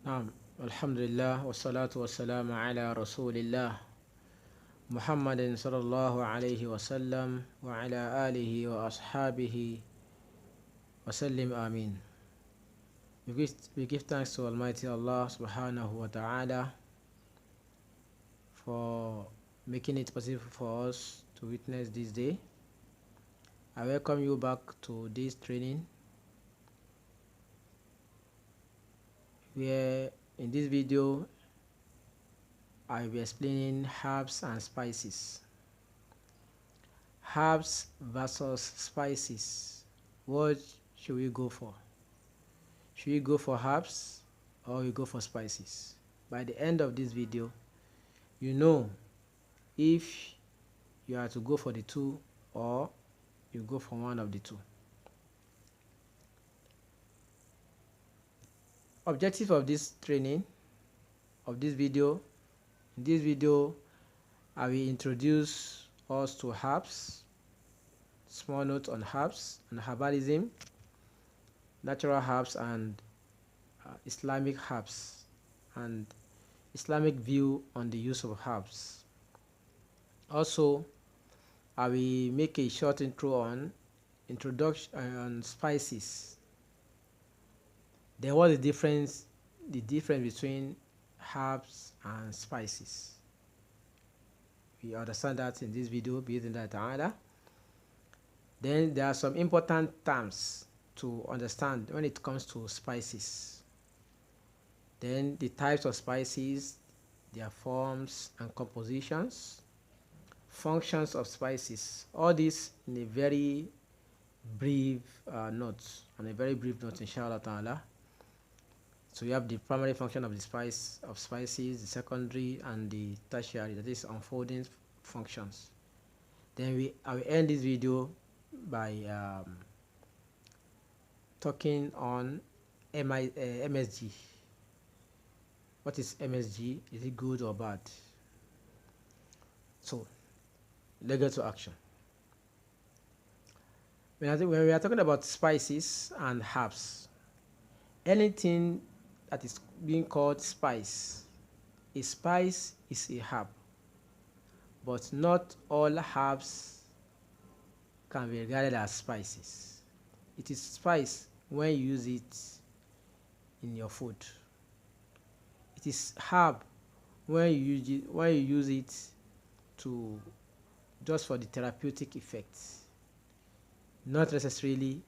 نعم. الحمد لله والصلاة والسلام على رسول الله محمد صلى الله عليه وسلم وعلى آله وأصحابه وسلم آمين. We give thanks to Almighty Allah subhanahu wa ta'ala for making it possible for us to witness this day. I welcome you back to this training where in this video I'll be explaining herbs and spices. Herbs versus spices. What should we go for? Should we go for herbs or we go for spices? By the end of this video, you know if you are to go for the two or you go for one of the two. Objective of this training, of this video, in this video I will introduce us to herbs, small note on herbs and herbalism, natural herbs and Islamic herbs, and Islamic view on the use of herbs. Also, I will make a short intro on introduction on spices. Then what is the difference between herbs and spices. We understand that in this video, that ta'ala. Then there are some important terms to understand when it comes to spices. Then the types of spices, their forms and compositions, functions of spices, all this in a very brief note, inshallah ta'ala. So you have the primary function of the spices, the secondary and the tertiary, that is unfolding functions. Then I will end this video by talking on MSG. What is MSG? Is it good or bad? So let's get to action. When we are talking about spices and herbs, anything that is being called spice, a spice is a herb, but not all herbs can be regarded as spices. It is spice when you use it in your food. It is herb when you use it to just for the therapeutic effects, not necessarily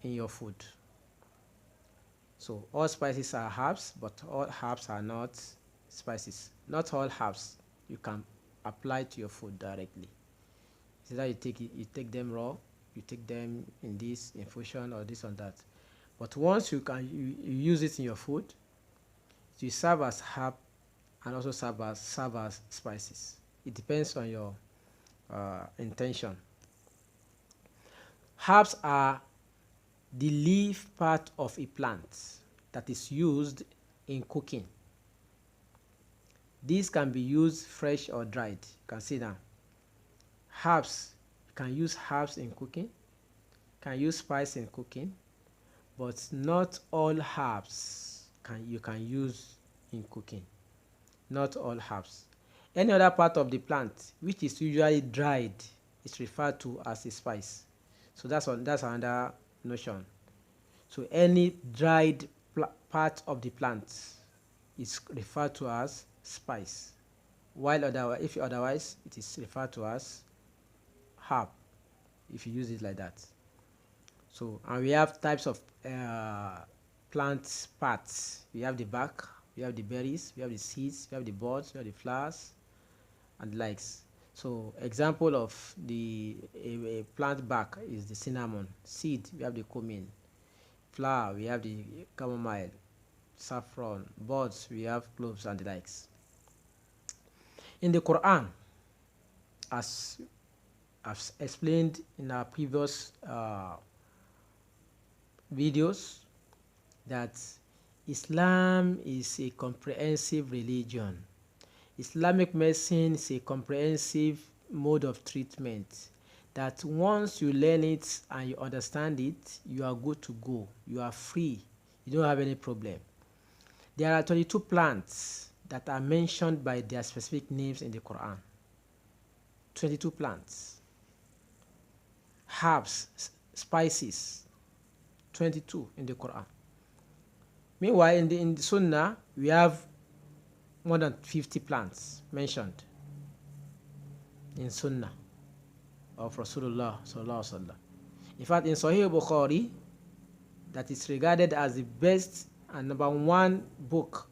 in your food. So all spices are herbs, but all herbs are not spices. Not all herbs you can apply to your food directly. So that you take them raw, you take them in this infusion or this and that. But once you use it in your food, it will serve as herb and also serve as spices. It depends on your intention. Herbs are the leaf part of a plant that is used in cooking. These can be used fresh or dried. You can see now. Herbs, you can use herbs in cooking, can use spice in cooking, but not all herbs you can use in cooking. Not all herbs. Any other part of the plant which is usually dried is referred to as a spice. So that's another notion. So any dried part of the plant is referred to as spice, while otherwise it is referred to as herb if you use it like that. So, and we have types of plant parts. We have the bark, we have the berries, we have the seeds, we have the buds, we have the flowers and likes. So example of a plant bark is the cinnamon. Seed, we have the cumin. Flower, we have the chamomile, saffron. Buds, we have cloves and the likes. In the Quran, as I've explained in our previous videos, that Islam is a comprehensive religion. Islamic medicine is a comprehensive mode of treatment that once you learn it and you understand it, you are good to go. You are free. You don't have any problem. There are 22 plants that are mentioned by their specific names in the Quran. 22 plants. Herbs, spices, 22 in the Quran. Meanwhile, in the Sunnah, we have more than 50 plants mentioned in Sunnah of Rasulullah sallallahu alaihi wasallam. In fact, in Sahih Bukhari, that is regarded as the best and #1 book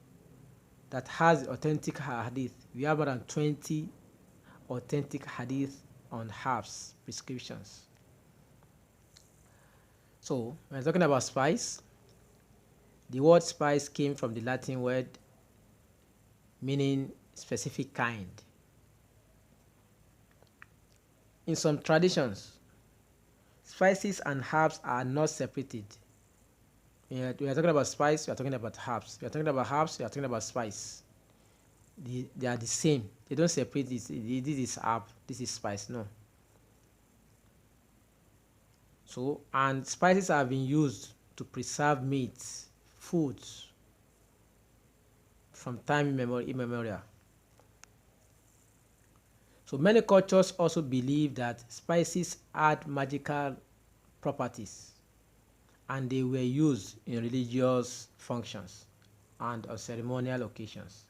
that has authentic hadith, we have more than 20 authentic hadith on herbs prescriptions. So when talking about spice, the word spice came from the Latin word meaning specific kind. In some traditions, spices and herbs are not separated. We are talking about spice, we are talking about herbs. We are talking about herbs, we are talking about spice. They are the same. They don't separate this. This is herb, this is spice. No. So, and spices have been used to preserve meats, foods from time immemorial. So many cultures also believe that spices had magical properties and they were used in religious functions and on ceremonial occasions.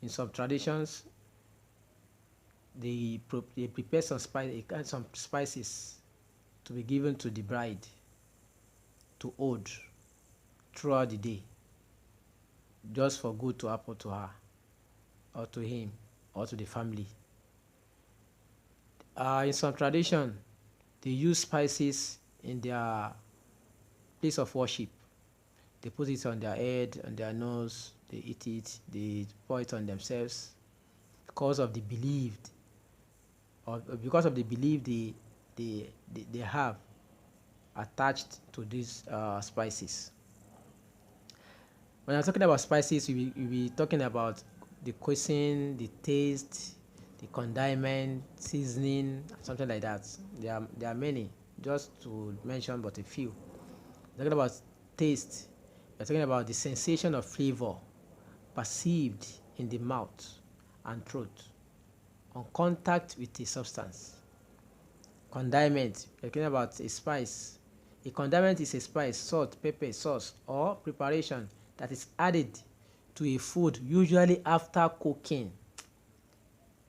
In some traditions, they prepare some spices to be given to the bride to hold throughout the day, just for good to happen to her or to him or to the family. In some tradition, they use spices in their place of worship. They put it on their head, on their nose, they eat it, they pour it on themselves because of the belief, or because of the belief they have attached to these spices. When I'm talking about spices, we'll be talking about the cuisine, the taste, the condiment, seasoning, something like that. There are many, just to mention but a few. We're talking about taste. We're talking about the sensation of flavor perceived in the mouth and throat on contact with a substance. Condiment. We're talking about a spice. A condiment is a spice, salt, pepper, sauce, or preparation that is added to a food, usually after cooking.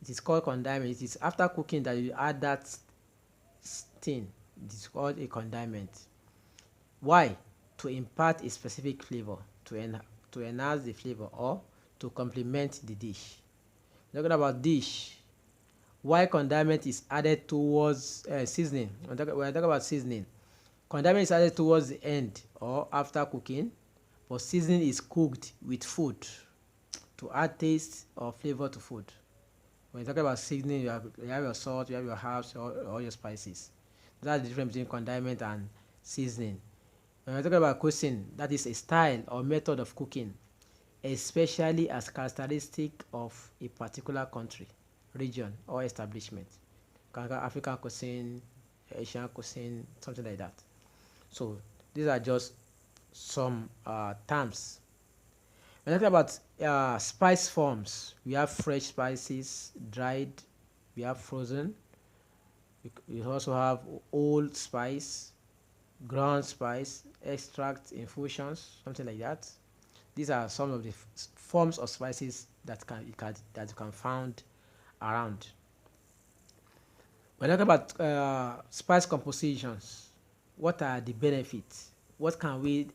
It is called condiment. It is after cooking that you add that thing. It is called a condiment. Why? To impart a specific flavor, to enhance the flavor, or to complement the dish. Talking about dish, why condiment is added towards seasoning. When I talk about seasoning, condiment is added towards the end or after cooking, but seasoning is cooked with food to add taste or flavor to food. When you talk about seasoning, you have your salt, you have your herbs, or your spices. That's the difference between condiment and seasoning. When we're talking about cuisine, that is a style or method of cooking, especially as characteristic of a particular country, region, or establishment. African cuisine, Asian cuisine, something like that. So these are just some terms. When we talk about spice forms, we have fresh spices, dried, we have frozen. We also have old spice, ground spice, extract, infusions, something like that. These are some of the forms of spices that you can find around. When we talk about spice compositions, what are the benefits? What can we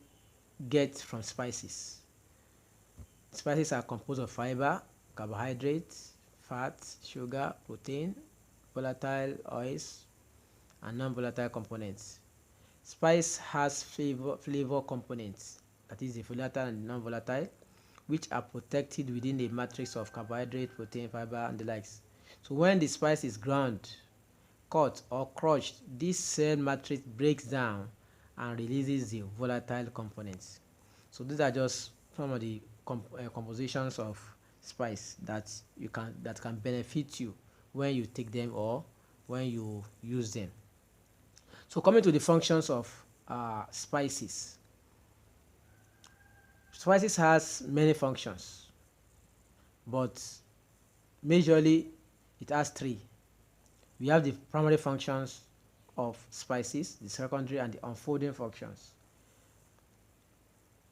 get from spices? Spices are composed of fiber, carbohydrates, fats, sugar, protein, volatile oils, and non-volatile components. Spice has flavor components, that is the volatile and non-volatile, which are protected within a matrix of carbohydrate, protein, fiber, and the likes. So when the spice is ground, cut, or crushed, this cell matrix breaks down and releases the volatile components. So these are just some of the compositions of spice that can benefit you when you take them or when you use them. So coming to the functions of spices. Spices has many functions, but majorly it has three. We have the primary functions of spices, the secondary and the unfolding functions.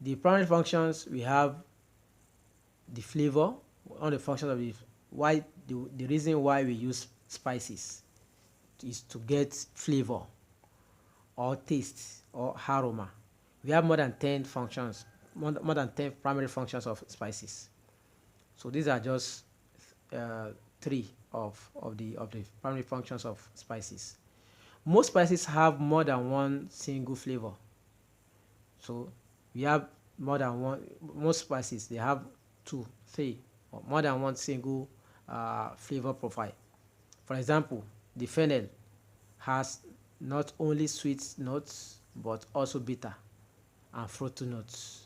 The primary functions, we have the flavor, one of the functions of the reason why we use spices is to get flavor or taste or aroma. We have more than 10 functions, more than 10 primary functions of spices. So these are just three of the primary functions of spices. Most spices have more than one single flavor. So we have more than one. Most spices, they have two, three, or more than one single flavor profile. For example, the fennel has not only sweet notes but also bitter and fruity notes.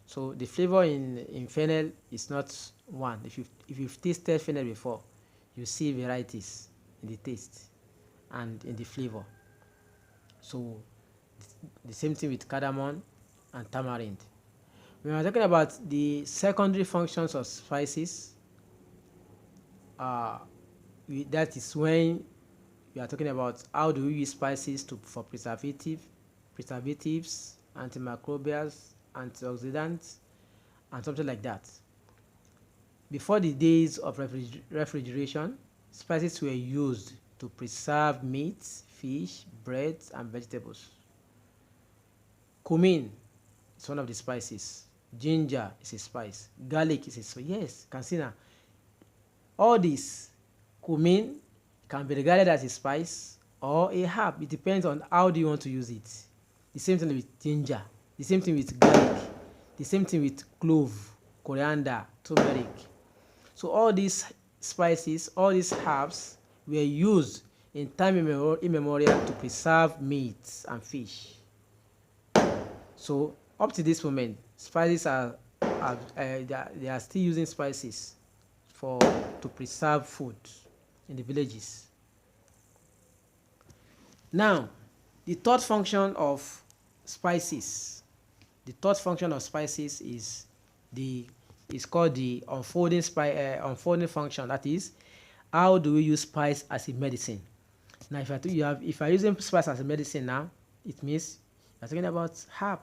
So the flavor in fennel is not one. If you've tasted fennel before, you see varieties in the taste and in the flavor. So the same thing with cardamom and tamarind. When we're talking about the secondary functions of spices, that is when we are talking about how do we use spices for preservatives, antimicrobials, antioxidants, and something like that. Before the days of refrigeration, spices were used to preserve meat, fish, bread, and vegetables. Cumin is one of the spices. Ginger is a spice. Garlic is a spice. Yes, can see now. All this, cumin can be regarded as a spice or a herb. It depends on how do you want to use it. The same thing with ginger. The same thing with garlic. The same thing with clove, coriander, turmeric. So all these spices, all these herbs were used in time immemorial to preserve meat and fish. So up to this moment, spices they are still using spices to preserve food in the villages. Now, the third function of spices. The third function of spices is called the unfolding function. That is, how do we use spice as a medicine? Now, if you're using spice as a medicine now, it means you're talking about herb.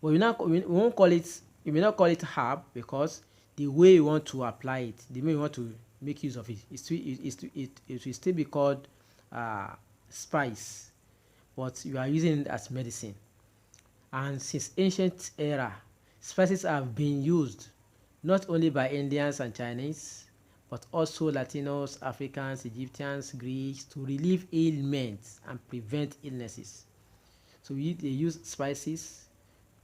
But we won't call it. We may not call it herb because the way you want to apply it, the way you want to make use of it, it will still be called spice, but you are using it as medicine. And since ancient era, spices have been used not only by Indians and Chinese, but also Latinos, Africans, Egyptians, Greeks to relieve ailments and prevent illnesses. So they use spices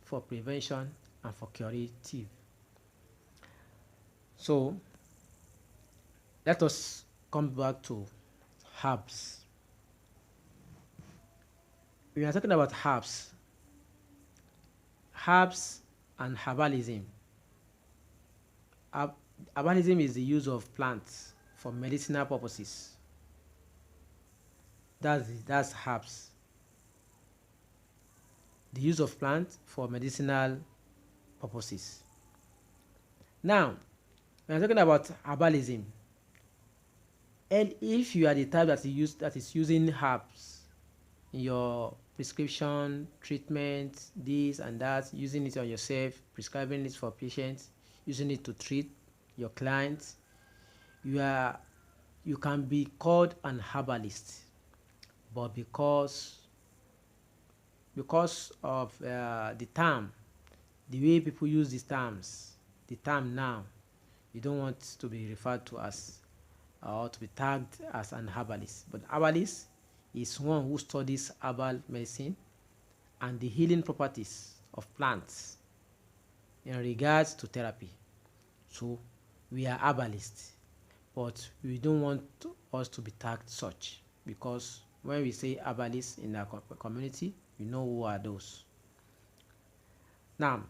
for prevention and for curative. So let us come back to herbs. We are talking about herbs and herbalism. Herbalism is the use of plants for medicinal purposes. That's herbs. The use of plants for medicinal purposes. Now, we are talking about herbalism. And if you are the type that is using herbs in your prescription, treatment, this and that, using it on yourself, prescribing it for patients, using it to treat your clients, you can be called an herbalist. But because of the term, the way people use these terms, the term now, you don't want to be referred to as or to be tagged as an herbalist. But herbalist is one who studies herbal medicine and the healing properties of plants in regards to therapy. So we are herbalists, but we don't want us to be tagged such, because when we say herbalists in our community, we know who are those. Now,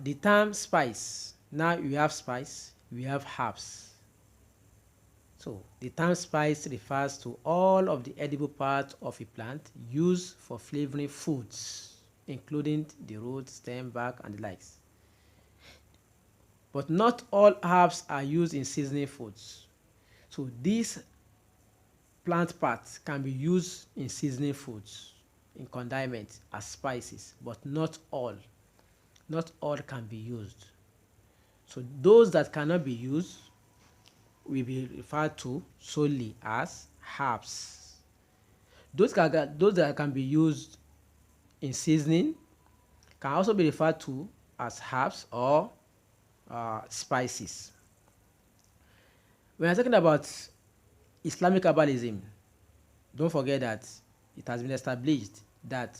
the term spice. Now we have spice, we have herbs. So the term spice refers to all of the edible parts of a plant used for flavoring foods including the root, stem, bark, and the likes. But not all herbs are used in seasoning foods. So these plant parts can be used in seasoning foods, in condiments, as spices, but not all. Not all can be used. So those that cannot be used will be referred to solely as herbs. Those that can be used in seasoning can also be referred to as herbs or spices. When we're talking about Islamic herbalism, don't forget that it has been established that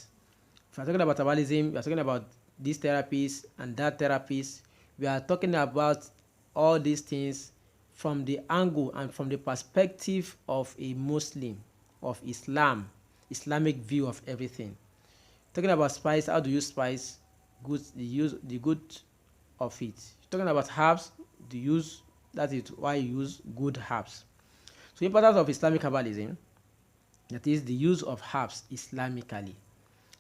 if we're talking about herbalism, we're talking about these therapies and that therapies. We are talking about all these things from the angle and from the perspective of a Muslim, of Islam, Islamic view of everything. Talking about spice, how do you spice? Good, the good of it. Talking about herbs, the use, that is why you use good herbs. So importance of Islamic herbalism, that is the use of herbs Islamically.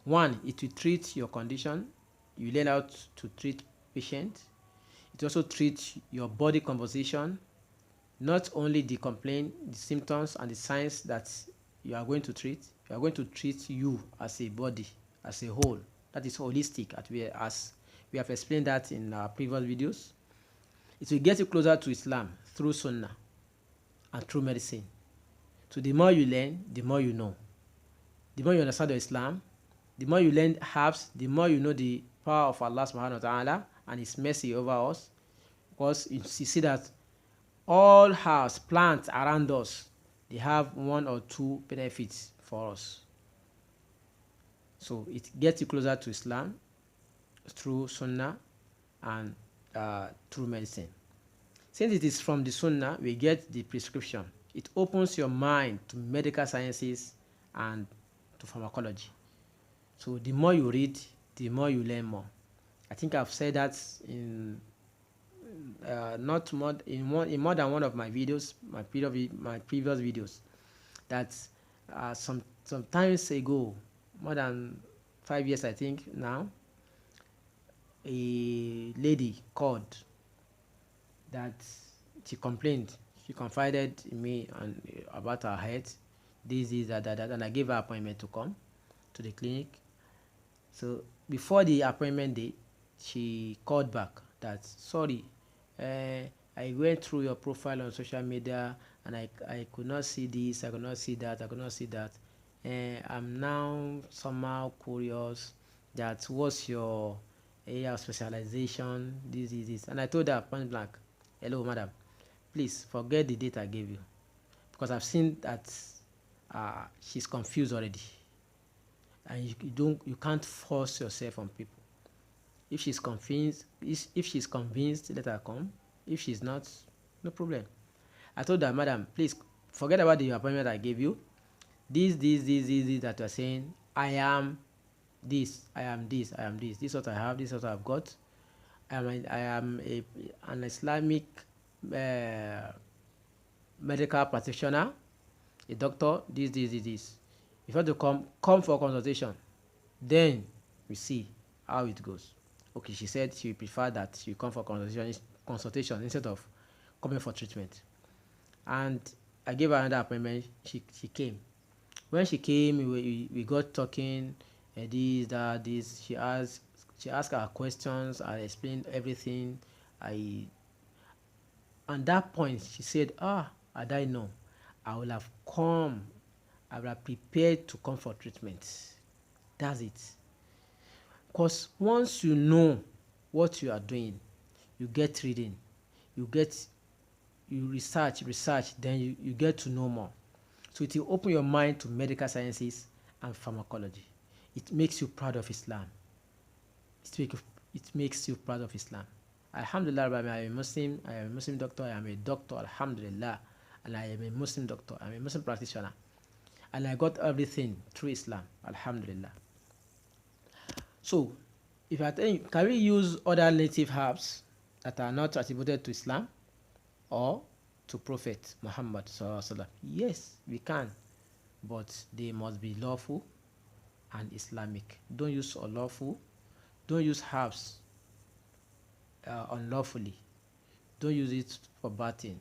One, it will treat your condition. You learn how to treat patient. It also treats your body composition, not only the complaint, the symptoms, and the signs that you are going to treat. You are going to treat you as a body, as a whole. That is holistic, as we have explained that in our previous videos. It will get you closer to Islam through Sunnah and through medicine. So the more you learn, the more you know. The more you understand Islam, the more you learn herbs, the more you know the power of Allah subhanahu wa ta'ala and His mercy over us. Because you see that all herbs, plants around us, they have one or two benefits for us. So it gets you closer to Islam through Sunnah and through medicine. Since it is from the Sunnah, we get the prescription. It opens your mind to medical sciences and to pharmacology. So the more you read, the more you learn more. I think I've said that in more than one of my videos, my previous videos, that some times ago, more than 5 years I think now, a lady called that she complained. She confided in me about her health, this, that, and I gave her appointment to come to the clinic. So before the appointment date, she called back that, sorry, I went through your profile on social media and I could not see this, I could not see that, I could not see that. I'm now somehow curious that what's your area of specialization, this. And I told her point blank, hello, madam, please forget the date I gave you, because I've seen that she's confused already. And you can't force yourself on people. If she's convinced, let her come. If she's not, no problem. I told her, madam, please forget about the appointment I gave you. This that you're saying, I am this. This is what I have, this is what I've got. I am an Islamic medical practitioner, a doctor, this. If you want to come for consultation, then we see how it goes. Okay, she said she prefer that she come for consultation instead of coming for treatment. And I gave her another appointment. She came. When she came, we got talking, this. She asked her questions. I explained everything. At that point, she said, had I known, I would have come. I would have prepared to come for treatment. That's it. Because once you know what you are doing, you get reading, you research, then you get to know more. So it will open your mind to medical sciences and pharmacology. It makes you proud of Islam. It makes you proud of Islam. Alhamdulillah, I am a Muslim. I am a Muslim doctor. I am a doctor. Alhamdulillah. And I am a Muslim doctor. I am a Muslim practitioner. And I got everything through Islam. Alhamdulillah. So, if I tell you, can we use other native herbs that are not attributed to Islam or to Prophet Muhammad sallallahu alaihi wasallam? Yes, we can, but they must be lawful. and Islamic. Don't use unlawful. Don't use herbs unlawfully. Don't use it for bathing.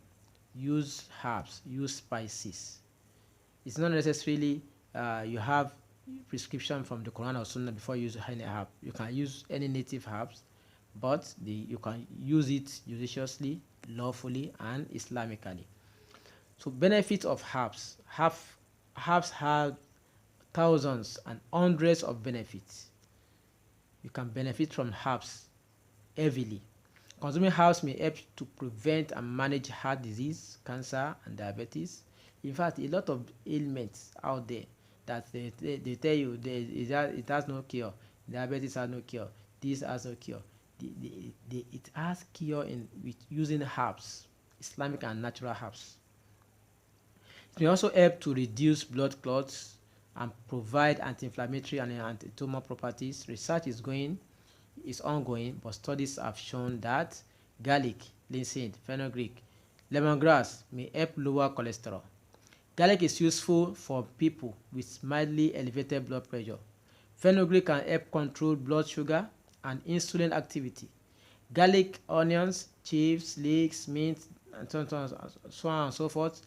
Use herbs. Use spices. It's not necessarily you have prescription from the Quran or Sunnah before you use any herb. You can use any native herbs, but you can use it judiciously, lawfully, and Islamically. So benefits of herbs. Herbs have thousands and hundreds of benefits. You can benefit from herbs heavily. Consuming herbs may help to prevent and manage heart disease, cancer, and diabetes. In fact, a lot of ailments out there that they tell you it has no cure. Diabetes has no cure. This has no cure. It has cure with using herbs, Islamic and natural herbs. It may also help to reduce blood clots and provide anti-inflammatory and anti-tumor properties. Research is ongoing, but studies have shown that garlic, linseed, fenugreek, lemongrass may help lower cholesterol. Garlic is useful for people with mildly elevated blood pressure. Fenugreek can help control blood sugar and insulin activity. Garlic, onions, chives, leeks, mint, and so on and so forth,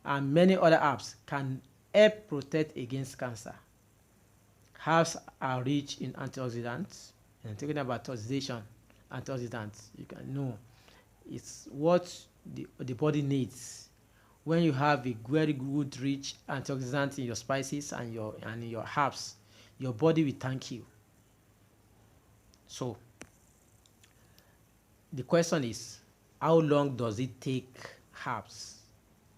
and many other herbs can help protect against cancer. Herbs are rich in antioxidants. And I'm talking about oxidation, antioxidants. You can know it's what the body needs. When you have a very good, rich antioxidant in your spices and in your herbs, your body will thank you. So the question is, how long does it take herbs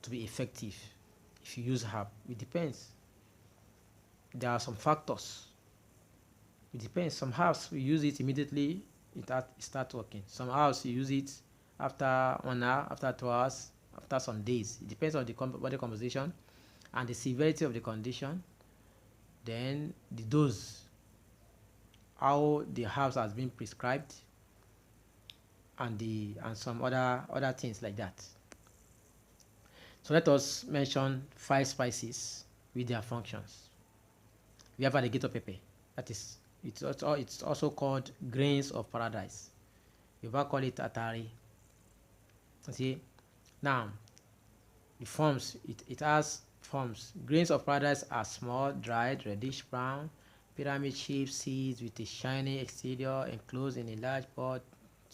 to be effective if you use herb? It depends. There are some factors. It depends. Some herbs we use it immediately, it starts working. Some herbs you use it after 1 hour, after 2 hours, after some days. It depends on the body composition and the severity of the condition. Then the dose, how the herbs has been prescribed, and some other things like that. So let us mention 5 spices with their functions. We have alligator pepper. That is, it's also called grains of paradise. You might call it atari. See, now the forms, it has forms. Grains of paradise are small, dried, reddish brown, pyramid-shaped seeds with a shiny exterior enclosed in a large pod,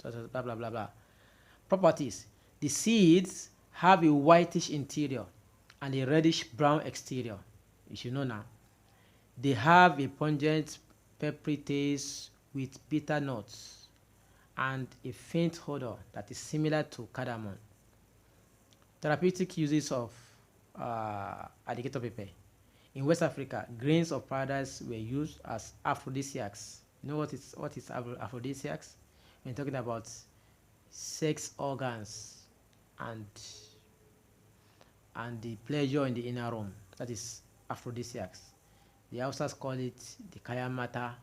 blah blah blah blah. Properties: the seeds have a whitish interior and a reddish brown exterior. You should know now. They have a pungent peppery taste with bitter notes and a faint odor that is similar to cardamom. Therapeutic uses of alligator pepper. In West Africa, grains of paradise were used as aphrodisiacs. You know what is aphrodisiacs? We're talking about sex organs and the pleasure in the inner room. That is aphrodisiacs. The Hausas call it the kaya mata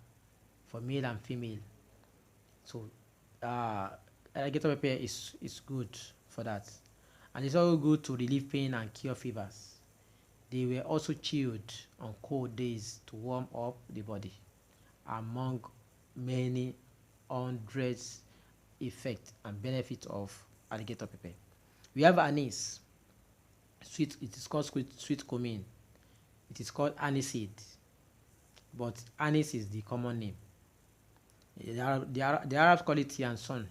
for male and female. So alligator pepper is good for that. And it's also good to relieve pain and cure fevers. They were also chewed on cold days to warm up the body, among many hundreds effects and benefits of alligator pepper. We have anise. Sweet, it is called sweet cumin. It is called aniseed, but anise is the common name. The Arabs call it yanson.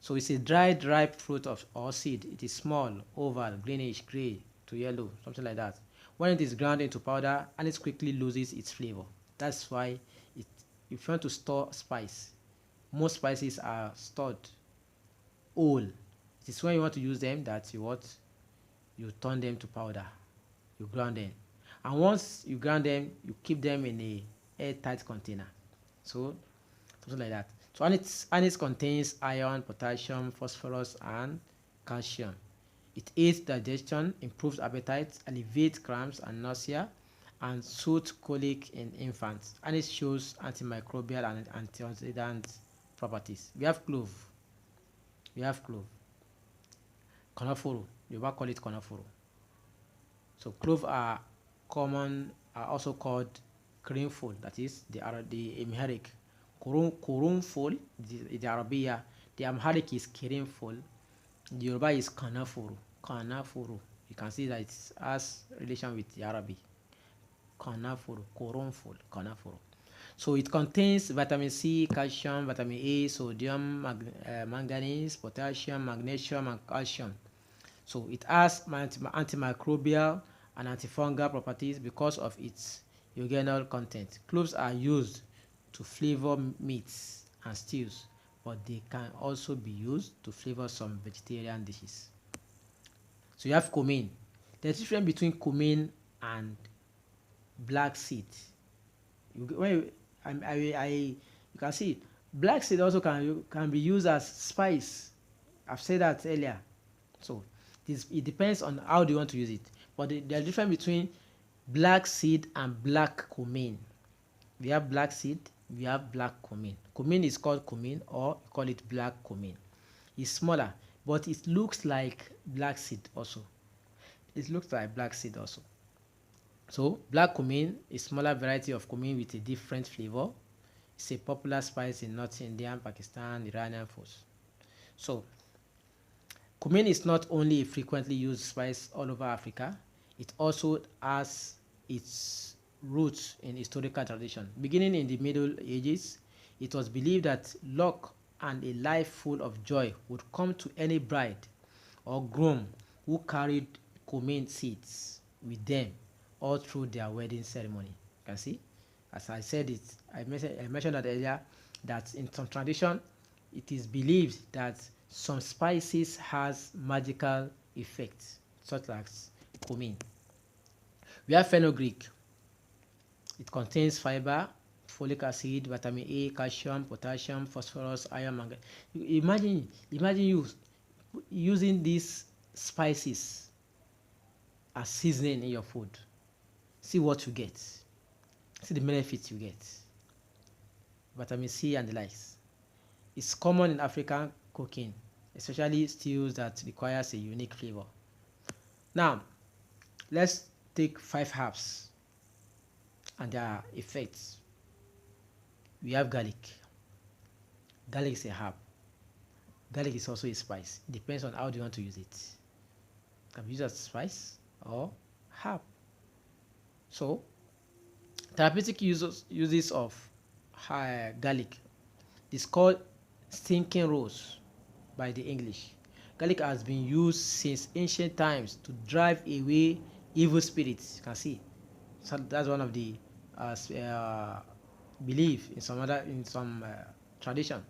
So it's a dried, ripe fruit or seed. It is small, oval, greenish, gray to yellow, something like that. When it is ground into powder, anise quickly loses its flavor. That's why if you want to store spice, most spices are stored whole. It is when you want to use them that you turn them to powder. You ground them. And once you ground them, you keep them in a airtight container. So something like that. So anise contains iron, potassium, phosphorus, and calcium. It aids digestion, improves appetite, alleviates cramps and nausea, and soothes colic in infants. Anise shows antimicrobial and antioxidant properties. We have clove. Konofuru. You might call it konofuru. So clove are common are also called Qurunful, that is the Amharic. Qurunful, the Arabia. The Amharic is Qurunful. The Yoruba is Kanafuru. Kanafuru. You can see that it has relation with the Arabic. Kanafuru, Qurunful, Kanafuru. So it contains vitamin C, calcium, vitamin A, sodium, manganese, potassium, magnesium, and calcium. So it has antimicrobial and antifungal properties because of its eugenol content. Cloves are used to flavor meats and stews, but they can also be used to flavor some vegetarian dishes. So you have cumin. There's a difference between cumin and black seed. You can see black seed also can be used as spice. I've said that earlier. So it depends on how do you want to use it. But there's a difference between black seed and black cumin. We have black seed, we have black cumin. Cumin is called cumin, or you call it black cumin. It's smaller, but it looks like black seed also. It looks like black seed also. So black cumin is a smaller variety of cumin with a different flavor. It's a popular spice in North India, Pakistan, Iranian foods. So cumin is not only a frequently used spice all over Africa, it also has its roots in historical tradition. Beginning in the Middle Ages, it was believed that luck and a life full of joy would come to any bride or groom who carried cumin seeds with them all through their wedding ceremony. You can see, as I said it, I mentioned that earlier, that in some tradition, it is believed that some spices has magical effects, such as cumin. We have fenugreek. It contains fiber, folic acid, vitamin A, calcium, potassium, phosphorus, iron, manganese. Imagine you using these spices as seasoning in your food. See what you get. See the benefits you get. Vitamin C and the likes. It's common in African cooking, especially stews that requires a unique flavor. Now, let's take 5 herbs and their effects. We have garlic. Garlic is a herb. Garlic is also a spice. It depends on how do you want to use it. It can be used as spice or herb. So, therapeutic uses of garlic is called stinking rose by the English. Garlic has been used since ancient times to drive away evil spirits. You can see, so that's one of the belief in some tradition.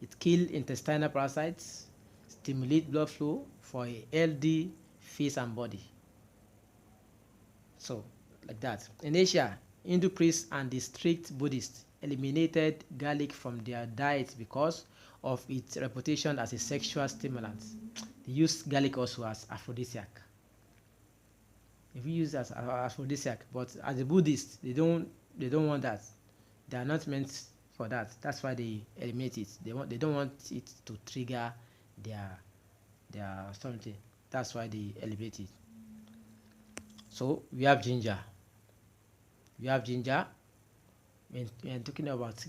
It kills intestinal parasites, stimulate blood flow for a healthy face and body. So, like that. In Asia, Hindu priests and the strict Buddhists eliminated garlic from their diet because of its reputation as a sexual stimulant. They use garlic also as aphrodisiac. If you use it as aphrodisiac, but as a Buddhist, they don't want that. They are not meant for that. That's why they eliminate it. They don't want it to trigger their something. That's why they eliminate it. So we have ginger. When talking about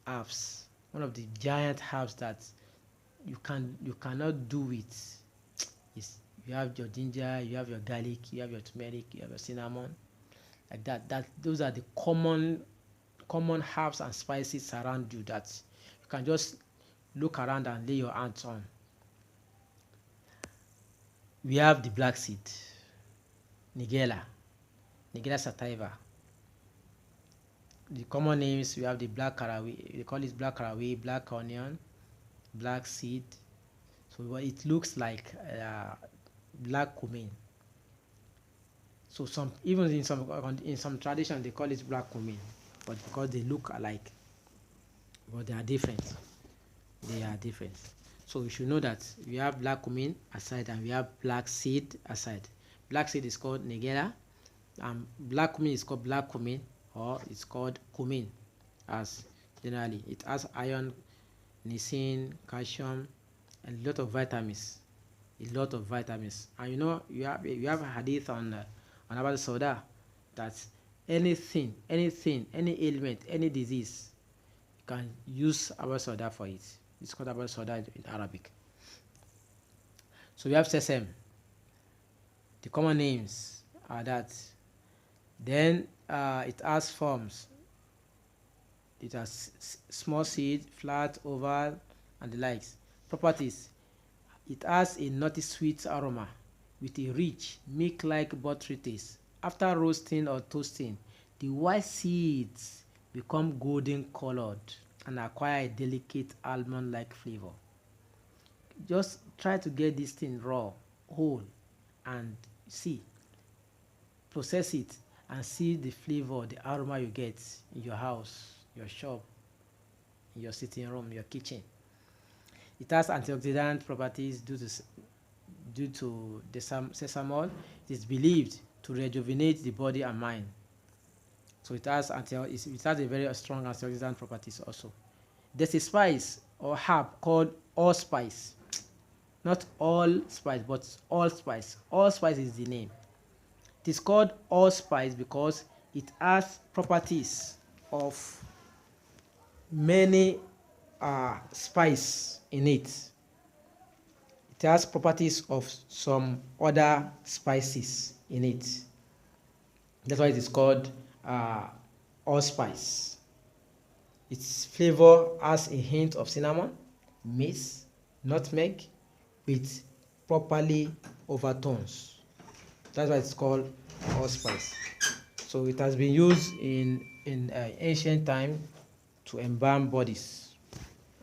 herbs, one of the giant herbs that you cannot do it is, you have your ginger, you have your garlic, you have your turmeric, you have your cinnamon, like that. Those are the common herbs and spices around you that you can just look around and lay your hands on. We have the black seed, Nigella sativa. The common names, we have the black caraway. They call it black caraway, black onion, black seed. So it looks like black cumin. So even in some tradition they call it black cumin, but because they look alike, but they are different. So you should know that we have black cumin aside and we have black seed aside. Black seed is called Nigella, and black cumin is called black cumin, or it's called cumin as generally. It has iron, niacin, calcium, and a lot of vitamins. And you have a hadith on about soda, that anything, any ailment, any disease, you can use herbal soda for it. It's called herbal soda in Arabic. So we have sesame. The common names are that. Then it has forms. It has small seed, flat, oval, and the likes. Properties. It has a nutty sweet aroma with a rich milk-like buttery taste. After roasting or toasting, the white seeds become golden colored and acquire a delicate almond-like flavor. Just try to get this thing raw, whole, and see, process it, and see the flavor, the aroma you get in your house, your shop, in your sitting room, your kitchen. It has antioxidant properties due to the sesame. It is believed to rejuvenate the body and mind. So it has a very strong antioxidant properties also. There's a spice or herb called allspice. Not all spice, but allspice. Allspice is the name. It is called allspice because it has properties of many spice in it. It has properties of some other spices in it. That's why it is called allspice. Its flavor has a hint of cinnamon, mace, nutmeg, with properly overtones. That's why it's called allspice. So it has been used in ancient time to embalm bodies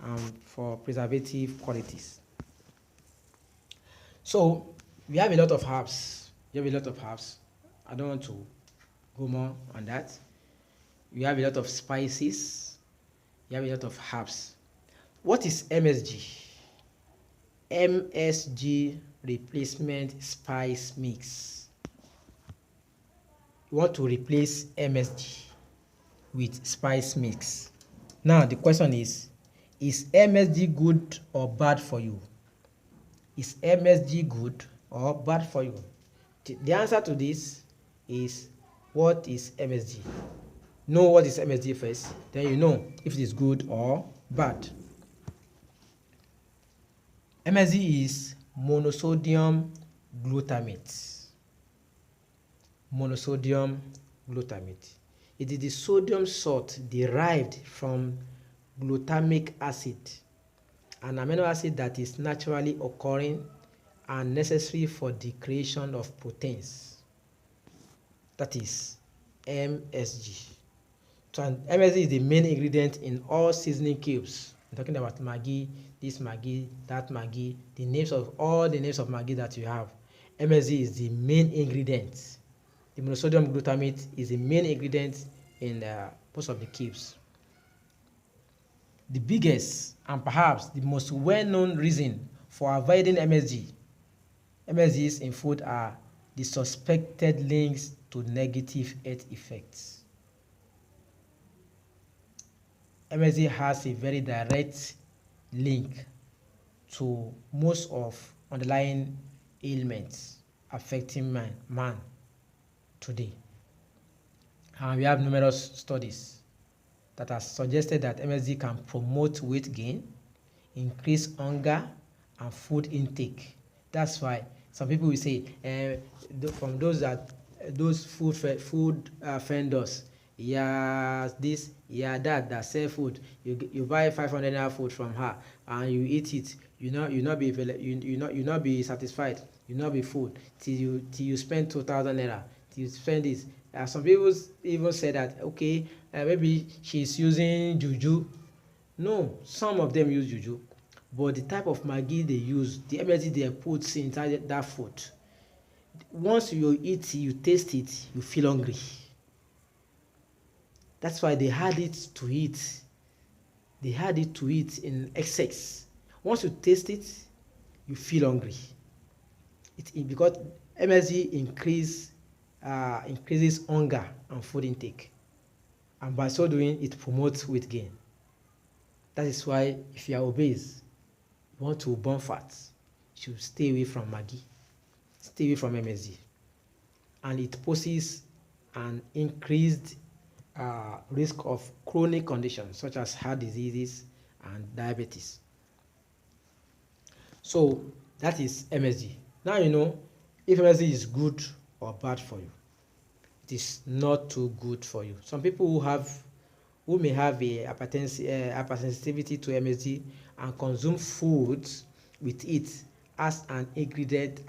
and for preservative qualities. So we have a lot of herbs. I don't want to go more on that. We have a lot of spices. We have a lot of herbs. What is MSG? MSG replacement spice mix. You want to replace MSG with spice mix. Now the question is MSG good or bad for you? Is MSG good or bad for you? The answer to this is, what is MSG? Know what is MSG first, then you know if it is good or bad. MSG is monosodium glutamate. Monosodium glutamate. It is the sodium salt derived from glutamic acid, an amino acid that is naturally occurring and necessary for the creation of proteins. That is MSG. So MSG is the main ingredient in all seasoning cubes. I'm talking about Maggi, this Maggi, that Maggi, all the names of Maggi that you have. MSG is the main ingredient. The monosodium glutamate is the main ingredient in most of the cubes. The biggest and perhaps the most well-known reason for avoiding MSGs in food are the suspected links to negative health effects. MSG has a very direct link to most of underlying ailments affecting man today. And we have numerous studies that have suggested that MSG can promote weight gain, increase hunger, and food intake. That's why some people will say, from those food vendors, this, that sell food, you buy 500 naira food from her and you eat it, you not be satisfied, you not be full till you spend 2,000 naira, till you spend this. Some people even say that, okay, maybe she's using juju. No, some of them use juju, but the type of Maggi they use, the MSG they put inside that food, once you eat, you taste it, you feel hungry. That's why they had it to eat. They had it to eat in excess. Once you taste it, you feel hungry. Because MSG increases hunger and food intake, and by so doing, it promotes weight gain. That is why if you are obese, you want to burn fat, you should stay away from Maggi, stay away from MSG, and it poses an increased risk of chronic conditions such as heart diseases and diabetes. So that is MSG. Now you know if MSG is good or bad for you. It is not too good for you. Some people who may have a hypersensitivity to MSG and consume foods with it as an ingredient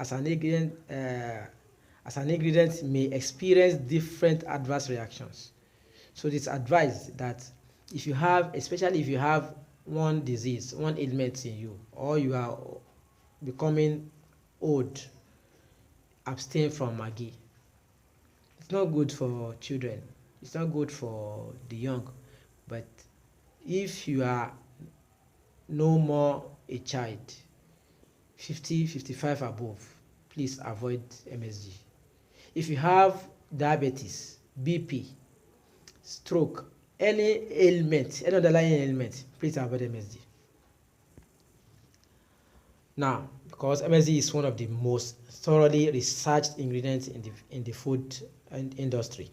may experience different adverse reactions. So it's advised that if you have, especially if you have one disease, one ailment in you, or you are becoming old, abstain from Maggi. It's not good for children. It's not good for the young. But if you are no more a child, 50, 55 above, please avoid MSG. If you have diabetes, BP, stroke, any ailment, any underlying ailment, please avoid MSG. Now, because MSG is one of the most thoroughly researched ingredients in the food industry.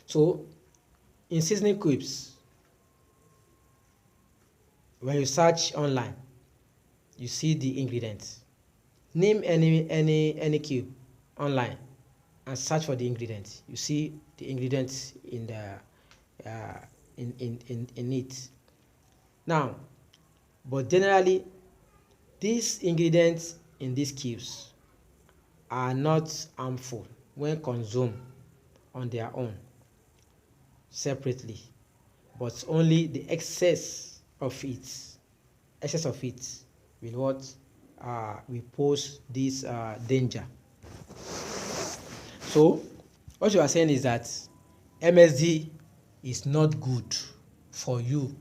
So, in seasoning cubes, when you search online, you see the ingredients. Name any cube online and search for the ingredients. You see the ingredients in it. Now, but generally, these ingredients in these cubes are not harmful when consumed on their own separately, but only the excess of it will pose this danger. So what you are saying is that MSG is not good for you.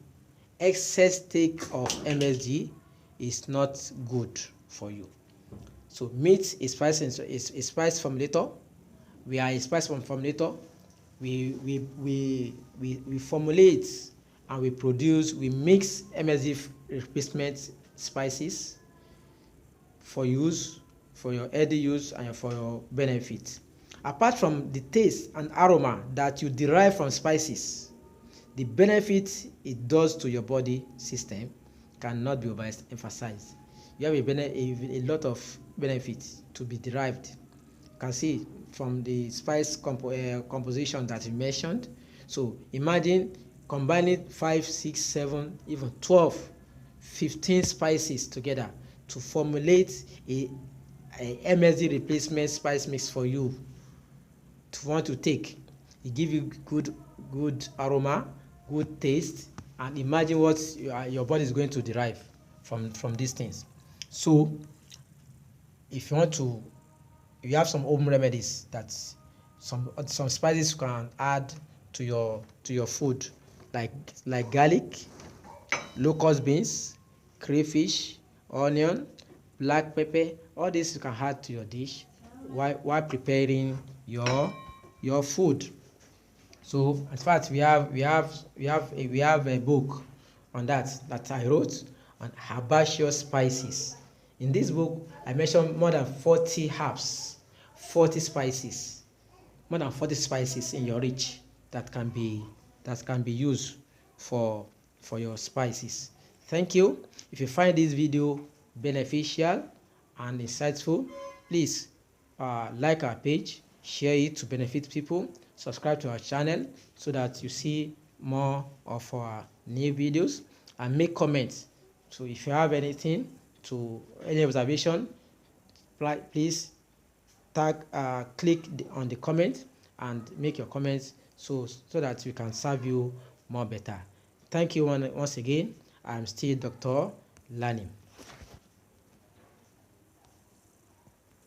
Excess take of MSG is not good for you. So meat is spice formulator. We are a spice formulator. We formulate and we mix MSG replacement spices for use, for your healthy use and for your benefit. Apart from the taste and aroma that you derive from spices, the benefit it does to your body system cannot be overemphasized. You have a lot of benefits to be derived. You can see from the spice composition that you mentioned. So imagine combining 5, 6, 7, even 12, 15 spices together to formulate a MSG replacement spice mix for you to want to take. It gives you good aroma, good taste, and imagine what your body is going to derive from these things. So if you want to, you have some home remedies that some spices you can add to your food, like garlic, locust beans, crayfish, onion, black pepper. All this you can add to your dish while preparing your food. So in fact we have a book on that I wrote on herbaceous spices. In this book I mentioned more than 40 herbs, 40 spices, more than 40 spices in your reach that can be used for your spices. Thank you. If you find this video beneficial and insightful, please like our page, share it to benefit people, subscribe to our channel so that you see more of our new videos, and make comments. So if you have any observation, please click on the comment and make your comments so that we can serve you more better. Thank you once again. I'm still Dr. Lanim.